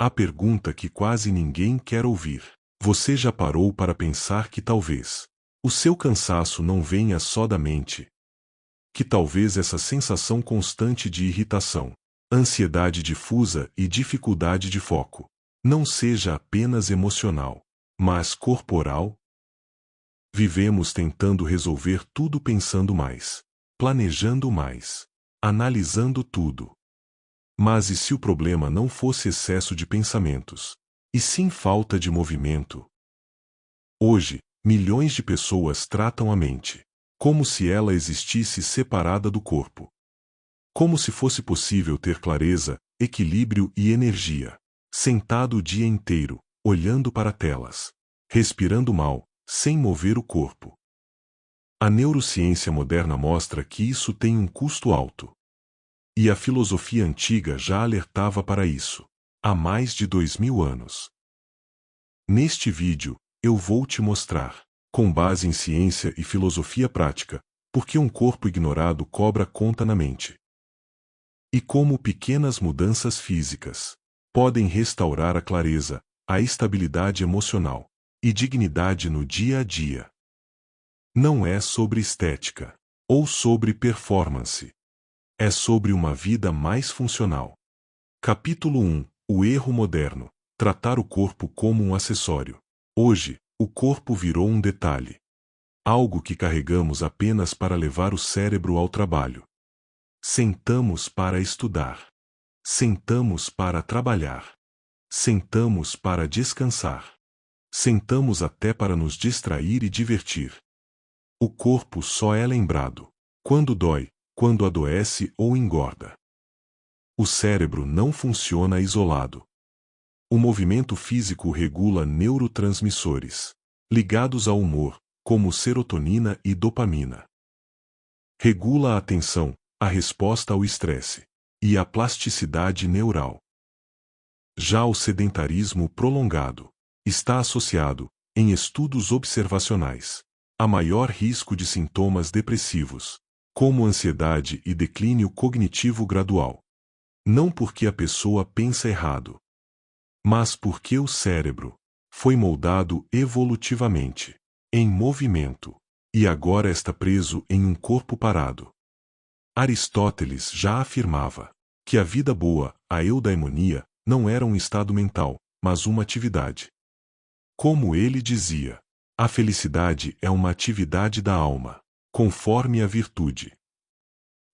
A pergunta que quase ninguém quer ouvir. Você já parou para pensar que talvez o seu cansaço não venha só da mente? Que talvez essa sensação constante de irritação, ansiedade difusa e dificuldade de foco não seja apenas emocional, mas corporal? Vivemos tentando resolver tudo pensando mais, planejando mais, analisando tudo. Mas e se o problema não fosse excesso de pensamentos, e sim falta de movimento? Hoje, milhões de pessoas tratam a mente como se ela existisse separada do corpo. Como se fosse possível ter clareza, equilíbrio e energia, sentado o dia inteiro, olhando para telas, respirando mal, sem mover o corpo. A neurociência moderna mostra que isso tem um custo alto. E a filosofia antiga já alertava para isso, há mais de 2000 anos. Neste vídeo, eu vou te mostrar, com base em ciência e filosofia prática, por que um corpo ignorado cobra conta na mente. E como pequenas mudanças físicas podem restaurar a clareza, a estabilidade emocional e dignidade no dia a dia. Não é sobre estética ou sobre performance. É sobre uma vida mais funcional. Capítulo 1. O erro moderno. Tratar o corpo como um acessório. Hoje, o corpo virou um detalhe. Algo que carregamos apenas para levar o cérebro ao trabalho. Sentamos para estudar. Sentamos para trabalhar. Sentamos para descansar. Sentamos até para nos distrair e divertir. O corpo só é lembrado quando dói, quando adoece ou engorda. O cérebro não funciona isolado. O movimento físico regula neurotransmissores ligados ao humor, como serotonina e dopamina. Regula a atenção, a resposta ao estresse e a plasticidade neural. Já o sedentarismo prolongado está associado, em estudos observacionais, a maior risco de sintomas depressivos, como ansiedade e declínio cognitivo gradual. Não porque a pessoa pensa errado, mas porque o cérebro foi moldado evolutivamente, em movimento, e agora está preso em um corpo parado. Aristóteles já afirmava que a vida boa, a eudaimonia, não era um estado mental, mas uma atividade. Como ele dizia, a felicidade é uma atividade da alma, conforme a virtude.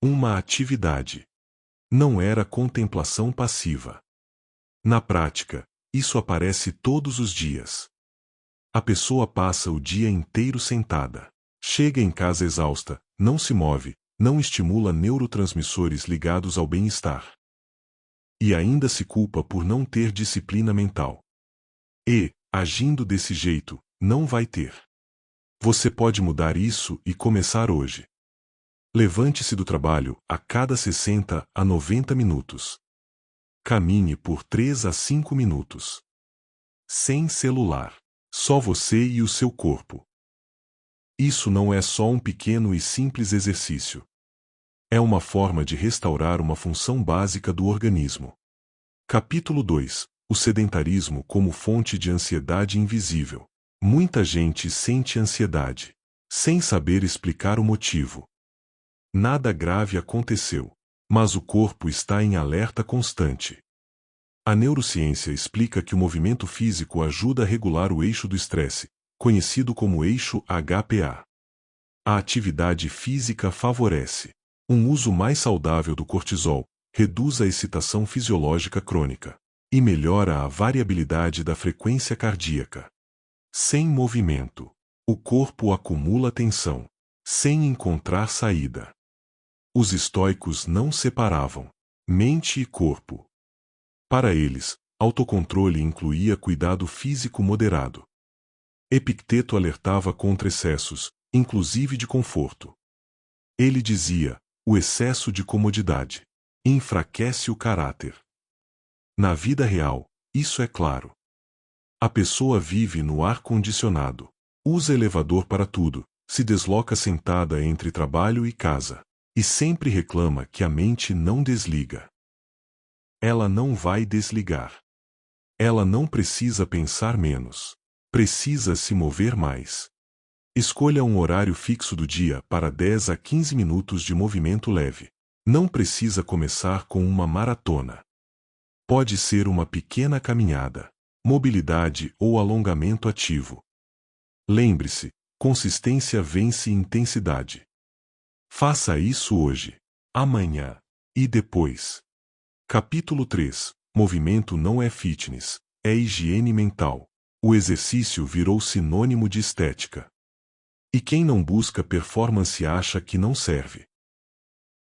Uma atividade. Não era contemplação passiva. Na prática, isso aparece todos os dias. A pessoa passa o dia inteiro sentada. Chega em casa exausta, não se move, não estimula neurotransmissores ligados ao bem-estar. E ainda se culpa por não ter disciplina mental. E, agindo desse jeito, não vai ter. Você pode mudar isso e começar hoje. Levante-se do trabalho a cada 60 a 90 minutos. Caminhe por 3 a 5 minutos. Sem celular. Só você e o seu corpo. Isso não é só um pequeno e simples exercício. É uma forma de restaurar uma função básica do organismo. Capítulo 2. O sedentarismo como fonte de ansiedade invisível. Muita gente sente ansiedade, sem saber explicar o motivo. Nada grave aconteceu, mas o corpo está em alerta constante. A neurociência explica que o movimento físico ajuda a regular o eixo do estresse, conhecido como eixo HPA. A atividade física favorece um uso mais saudável do cortisol, reduz a excitação fisiológica crônica e melhora a variabilidade da frequência cardíaca. Sem movimento, o corpo acumula tensão, sem encontrar saída. Os estoicos não separavam mente e corpo. Para eles, autocontrole incluía cuidado físico moderado. Epicteto alertava contra excessos, inclusive de conforto. Ele dizia: o excesso de comodidade enfraquece o caráter. Na vida real, isso é claro. A pessoa vive no ar-condicionado, usa elevador para tudo, se desloca sentada entre trabalho e casa, e sempre reclama que a mente não desliga. Ela não vai desligar. Ela não precisa pensar menos. Precisa se mover mais. Escolha um horário fixo do dia para 10 a 15 minutos de movimento leve. Não precisa começar com uma maratona. Pode ser uma pequena caminhada, mobilidade ou alongamento ativo. Lembre-se, consistência vence intensidade. Faça isso hoje, amanhã e depois. Capítulo 3. Movimento não é fitness, é higiene mental. O exercício virou sinônimo de estética. E quem não busca performance acha que não serve.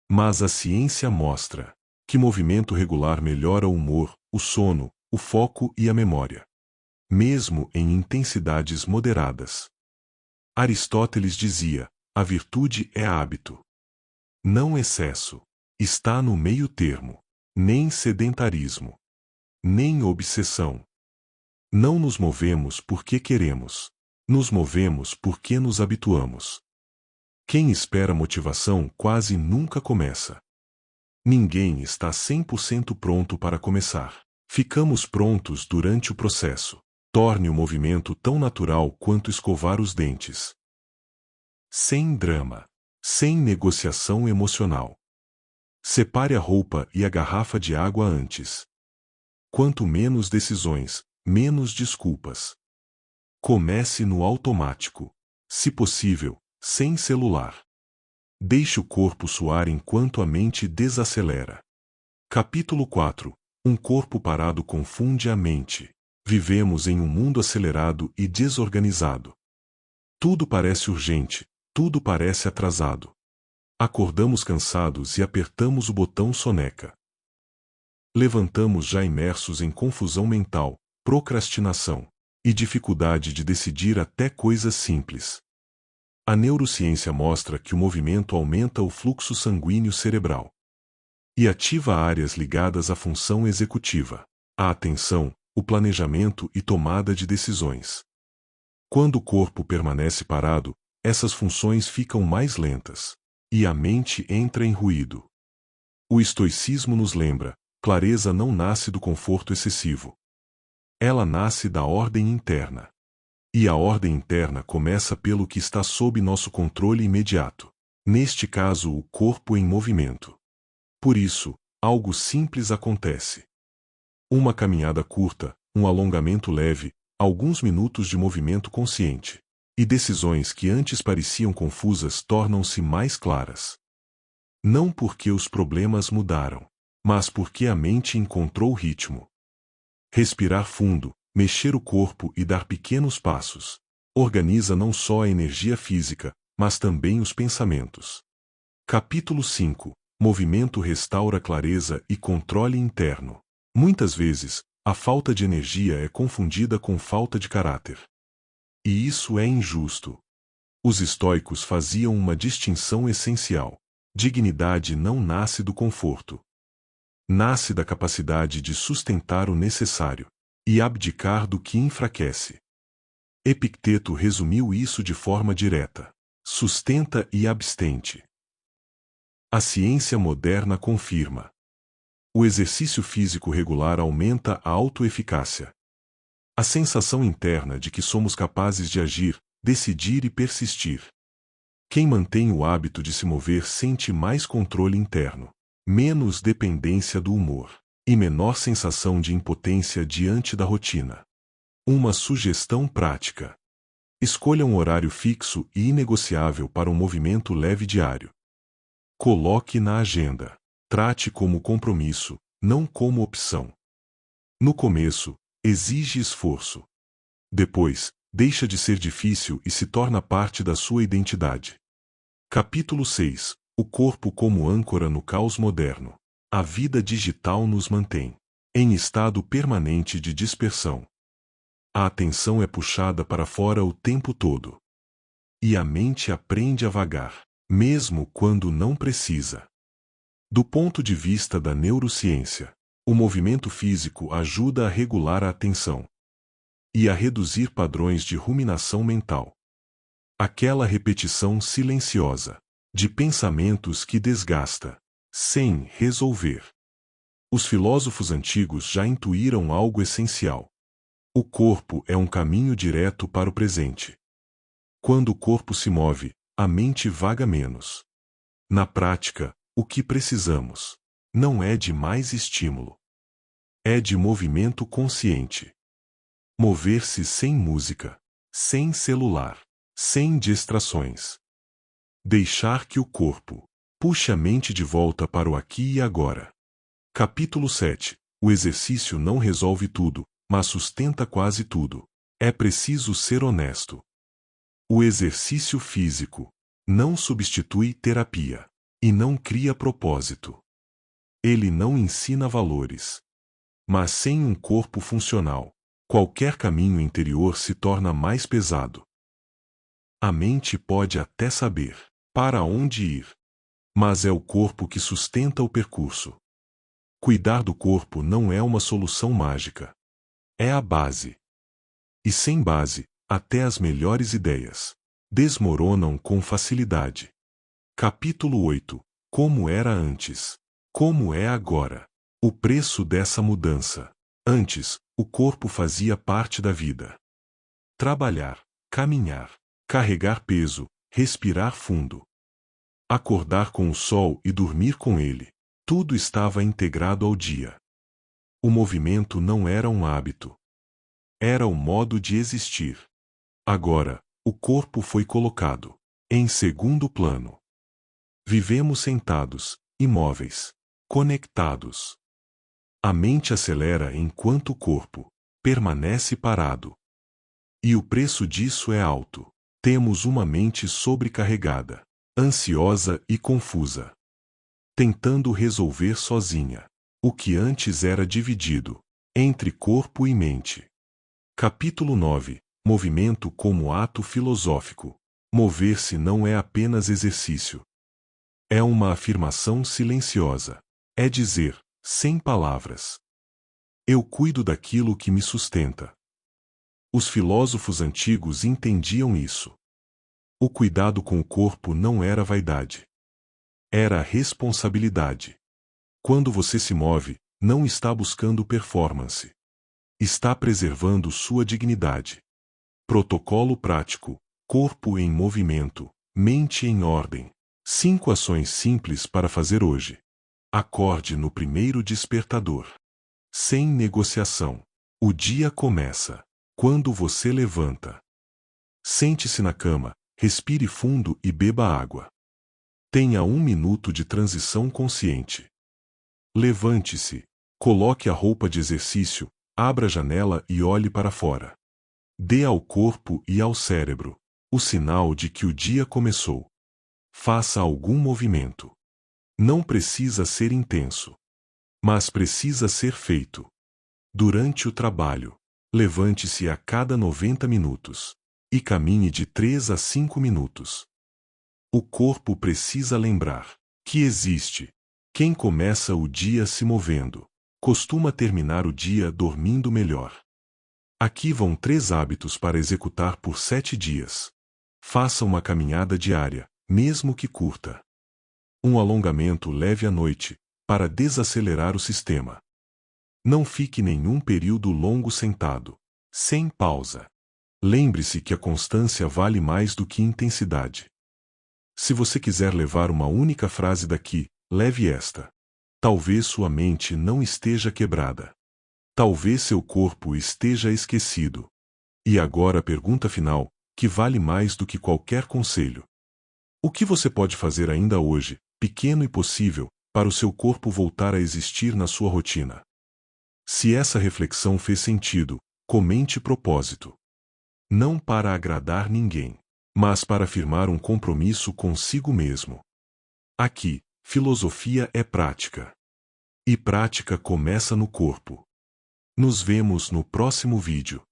Mas a ciência mostra que movimento regular melhora o humor, o sono, o foco e a memória, mesmo em intensidades moderadas. Aristóteles dizia: a virtude é hábito. Não excesso. Está no meio termo. Nem sedentarismo. Nem obsessão. Não nos movemos porque queremos. Nos movemos porque nos habituamos. Quem espera motivação quase nunca começa. Ninguém está 100% pronto para começar. Ficamos prontos durante o processo. Torne o movimento tão natural quanto escovar os dentes. Sem drama. Sem negociação emocional. Separe a roupa e a garrafa de água antes. Quanto menos decisões, menos desculpas. Comece no automático. Se possível, sem celular. Deixe o corpo suar enquanto a mente desacelera. Capítulo 4. Um corpo parado confunde a mente. Vivemos em um mundo acelerado e desorganizado. Tudo parece urgente, tudo parece atrasado. Acordamos cansados e apertamos o botão soneca. Levantamos já imersos em confusão mental, procrastinação e dificuldade de decidir até coisas simples. A neurociência mostra que o movimento aumenta o fluxo sanguíneo cerebral e ativa áreas ligadas à função executiva, a atenção, o planejamento e tomada de decisões. Quando o corpo permanece parado, essas funções ficam mais lentas e a mente entra em ruído. O estoicismo nos lembra: clareza não nasce do conforto excessivo. Ela nasce da ordem interna. E a ordem interna começa pelo que está sob nosso controle imediato. Neste caso, o corpo em movimento. Por isso, algo simples acontece. Uma caminhada curta, um alongamento leve, alguns minutos de movimento consciente. E decisões que antes pareciam confusas tornam-se mais claras. Não porque os problemas mudaram, mas porque a mente encontrou ritmo. Respirar fundo, mexer o corpo e dar pequenos passos. Organiza não só a energia física, mas também os pensamentos. Capítulo 5. Movimento restaura clareza e controle interno. Muitas vezes, a falta de energia é confundida com falta de caráter. E isso é injusto. Os estoicos faziam uma distinção essencial. Dignidade não nasce do conforto. Nasce da capacidade de sustentar o necessário e abdicar do que enfraquece. Epicteto resumiu isso de forma direta: sustenta e abstente. A ciência moderna confirma. O exercício físico regular aumenta a autoeficácia. A sensação interna de que somos capazes de agir, decidir e persistir. Quem mantém o hábito de se mover sente mais controle interno, menos dependência do humor e menor sensação de impotência diante da rotina. Uma sugestão prática: escolha um horário fixo e inegociável para um movimento leve diário. Coloque na agenda. Trate como compromisso, não como opção. No começo, exige esforço. Depois, deixa de ser difícil e se torna parte da sua identidade. Capítulo 6. O corpo como âncora no caos moderno. A vida digital nos mantém em estado permanente de dispersão. A atenção é puxada para fora o tempo todo. E a mente aprende a vagar, mesmo quando não precisa. Do ponto de vista da neurociência, o movimento físico ajuda a regular a atenção e a reduzir padrões de ruminação mental. Aquela repetição silenciosa de pensamentos que desgasta, sem resolver. Os filósofos antigos já intuíram algo essencial. O corpo é um caminho direto para o presente. Quando o corpo se move, a mente vaga menos. Na prática, o que precisamos não é de mais estímulo. É de movimento consciente. Mover-se sem música, sem celular, sem distrações. Deixar que o corpo puxe a mente de volta para o aqui e agora. Capítulo 7. O exercício não resolve tudo, mas sustenta quase tudo. É preciso ser honesto. O exercício físico não substitui terapia e não cria propósito. Ele não ensina valores. Mas sem um corpo funcional, qualquer caminho interior se torna mais pesado. A mente pode até saber para onde ir, mas é o corpo que sustenta o percurso. Cuidar do corpo não é uma solução mágica. É a base. E sem base, até as melhores ideias desmoronam com facilidade. Capítulo 8. Como era antes. Como é agora. O preço dessa mudança. Antes, o corpo fazia parte da vida. Trabalhar, caminhar, carregar peso, respirar fundo. Acordar com o sol e dormir com ele. Tudo estava integrado ao dia. O movimento não era um hábito. Era o modo de existir. Agora, o corpo foi colocado em segundo plano. Vivemos sentados, imóveis, conectados. A mente acelera enquanto o corpo permanece parado. E o preço disso é alto. Temos uma mente sobrecarregada, ansiosa e confusa, tentando resolver sozinha o que antes era dividido entre corpo e mente. Capítulo 9. Movimento como ato filosófico. Mover-se não é apenas exercício. É uma afirmação silenciosa. É dizer, sem palavras: eu cuido daquilo que me sustenta. Os filósofos antigos entendiam isso. O cuidado com o corpo não era vaidade. Era responsabilidade. Quando você se move, não está buscando performance. Está preservando sua dignidade. Protocolo prático: corpo em movimento, mente em ordem. 5 ações simples para fazer hoje. Acorde no primeiro despertador. Sem negociação. O dia começa quando você levanta. Sente-se na cama, respire fundo e beba água. Tenha 1 minuto de transição consciente. Levante-se, coloque a roupa de exercício, abra a janela e olhe para fora. Dê ao corpo e ao cérebro o sinal de que o dia começou. Faça algum movimento. Não precisa ser intenso, mas precisa ser feito. Durante o trabalho, levante-se a cada 90 minutos e caminhe de 3 a 5 minutos. O corpo precisa lembrar que existe. Quem começa o dia se movendo costuma terminar o dia dormindo melhor. Aqui vão 3 hábitos para executar por 7 dias. Faça uma caminhada diária, mesmo que curta. Um alongamento leve à noite, para desacelerar o sistema. Não fique nenhum período longo sentado, sem pausa. Lembre-se que a constância vale mais do que intensidade. Se você quiser levar uma única frase daqui, leve esta. Talvez sua mente não esteja quebrada. Talvez seu corpo esteja esquecido. E agora a pergunta final, que vale mais do que qualquer conselho. O que você pode fazer ainda hoje, pequeno e possível, para o seu corpo voltar a existir na sua rotina? Se essa reflexão fez sentido, comente propósito. Não para agradar ninguém, mas para firmar um compromisso consigo mesmo. Aqui, filosofia é prática. E prática começa no corpo. Nos vemos no próximo vídeo.